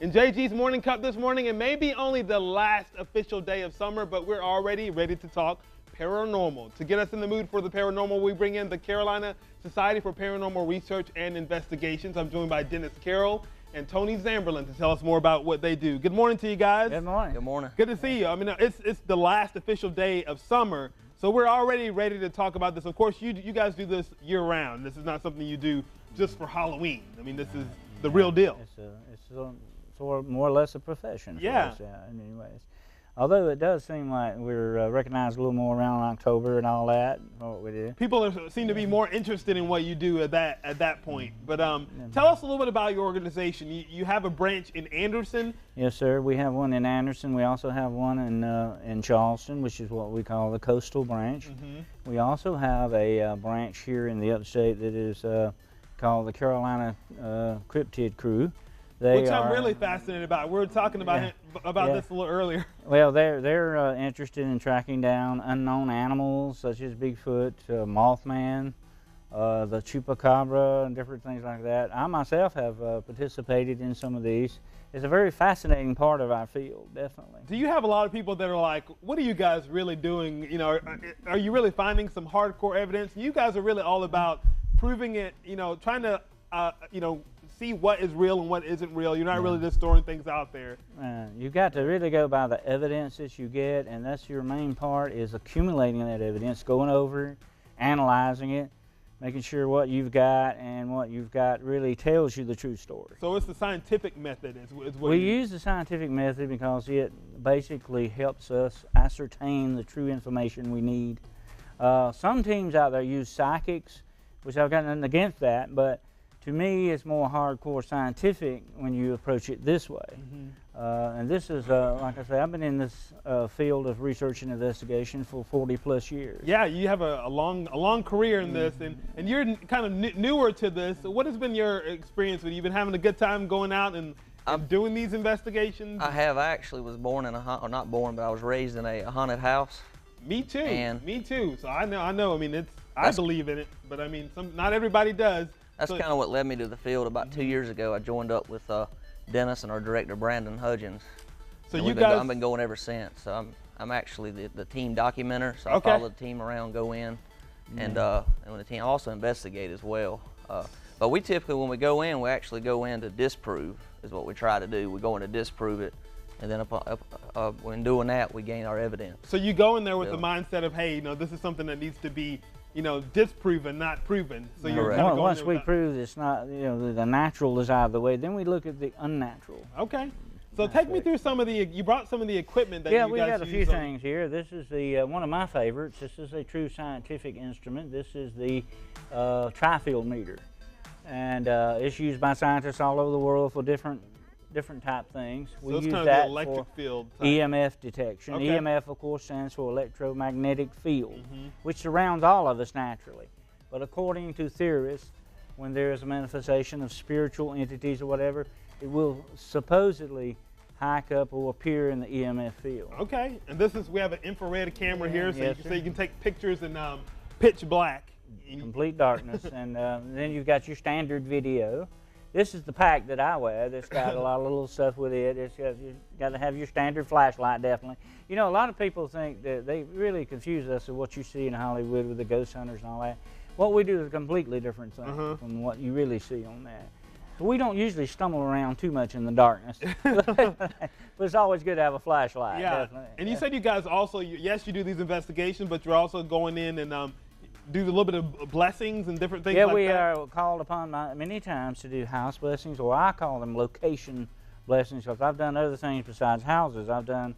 in JG's Morning Cup this morning. It may be only the last official day of summer, but we're already ready to talk paranormal. To get us in the mood for the paranormal, we bring in the Carolina Society for Paranormal Research and Investigations. I'm joined by Dennis Carroll and Tony Zamberlin to tell us more about what they do. Good morning to you guys. Good morning. Good morning. Good to see you. I mean, it's the last official day of summer, so we're already ready to talk about this. Of course, you guys do this year-round. This is not something you do just for Halloween. I mean, this is the real deal. It's sort of more or less a profession for Yeah. us, in many ways. Although it does seem like we're recognized a little more around October and all that for what we do. People seem to be more interested in what you do at that point. But tell us a little bit about your organization. You have a branch in Anderson. Yes, sir. We have one in Anderson. We also have one in Charleston, which is what we call the coastal branch. We also have a branch here in the upstate that is called the Carolina Cryptid Crew. Which I'm really fascinated about. We were talking about this a little earlier. Well, they're interested in tracking down unknown animals such as Bigfoot, Mothman, the Chupacabra, and different things like that. I myself have participated in some of these. It's a very fascinating part of our field, definitely. Do you have a lot of people that are like, what are you guys really doing? You know, are you really finding some hardcore evidence? You guys are really all about proving it, you know, trying to, you know, see what is real and what isn't real. You're not really just throwing things out there. You've got to really go by the evidence that you get, and that's your main part, is accumulating that evidence, going over it, analyzing it, making sure what you've got and what you've got really tells you the true story. So it's the scientific method is what we use the scientific method because it basically helps us ascertain the true information we need. Some teams out there use psychics, which I've got nothing against that, but to me, it's more hardcore scientific when you approach it this way. And this is, like I say, I've been in this field of research and investigation for 40 plus years. Yeah, you have a long career in this, and you're kind of newer to this. So what has been your experience with it? You've been having a good time going out and doing these investigations? I have. I actually was born in or not born, but I was raised in a haunted house. Me too. And me too. So I know. I mean, I believe in it, but I mean, not everybody does. That's kind of what led me to the field. About 2 years ago, I joined up with Dennis and our director, Brandon Hudgens. So I've been going ever since. So I'm actually the team documenter, so I follow the team around, go in, and when the team I also investigate as well. But we typically, when we go in, we actually go in to disprove, is what we try to do. We go in to disprove it, and then when doing that, we gain our evidence. So you go in there with the mindset of, hey, you know, this is something that needs to be, you know, disproven, not proven. So you're kind of once we prove it's not, you know, the natural is out of the way, then we look at the unnatural. Okay. So take me through some of you brought some of the equipment that you guys use. Yeah, we got a few things here. This is the one of my favorites. This is a true scientific instrument. This is the tri-field meter. And it's used by scientists all over the world for different type things. So we it's use kind of that the electric for field type. EMF detection. Okay. EMF, of course, stands for electromagnetic field, which surrounds all of us naturally. But according to theorists, when there is a manifestation of spiritual entities or whatever, it will supposedly hike up or appear in the EMF field. Okay, and we have an infrared camera here, so yes, you can take pictures in pitch black. Complete darkness, and then you've got your standard video. This is the pack that I wear. It's got a lot of little stuff with it. You got to have your standard flashlight, definitely. You know, a lot of people think that they really confuse us with what you see in Hollywood with the ghost hunters and all that. What we do is a completely different thing from what you really see on that. So we don't usually stumble around too much in the darkness, but it's always good to have a flashlight. Yeah, definitely. And you said you guys also, yes, you do these investigations, but you're also going in and do a little bit of blessings and different things like that? Yeah, we are called upon many times to do house blessings, or I call them location blessings, because I've done other things besides houses. I've done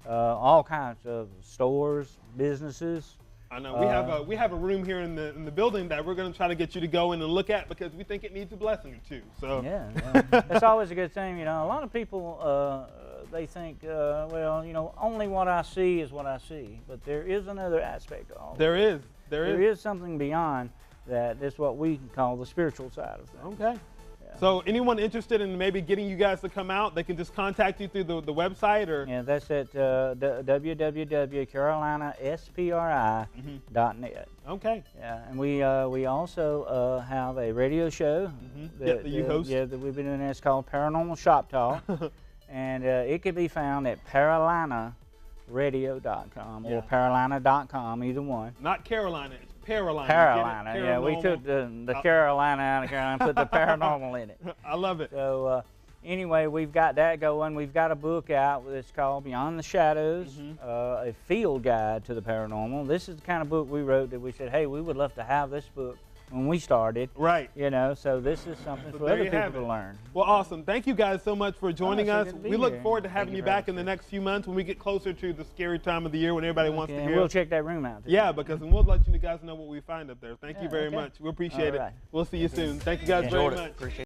all kinds of stores, businesses. I know. We have a room here in the building that we're going to try to get you to go in and look at, because we think it needs a blessing too. So yeah, that's always a good thing. You know, a lot of people they think, well, you know, only what I see is what I see, but there is another aspect to all. There is. There is something beyond that. It's what we call the spiritual side of things. Okay. Yeah. So anyone interested in maybe getting you guys to come out, they can just contact you through the website, or? Yeah, that's at www.carolinaspri.net. Okay. Yeah, and we also have a radio show that you host. Yeah, that we've been doing. It's called Paranormal Shop Talk, and it can be found at carolinaradio.com or carolina.com, either one. Not Carolina, it's Carolina. Carolina, yeah. We took the Carolina out of Carolina and put the paranormal in it. I love it. So anyway, we've got that going. We've got a book out that's called Beyond the Shadows, a field guide to the paranormal. This is the kind of book we wrote that we said, hey, we would love to have this book when we started. Right. You know, so this is something for other people to learn. Well, awesome. Thank you guys so much for joining us. We look forward to having you back in the next few months when we get closer to the scary time of the year when everybody wants to hear. And we'll check that room out. Yeah, because we'll let you guys know what we find up there. Thank you very much. We appreciate it. We'll see you soon. Thank you guys very much. Appreciate it.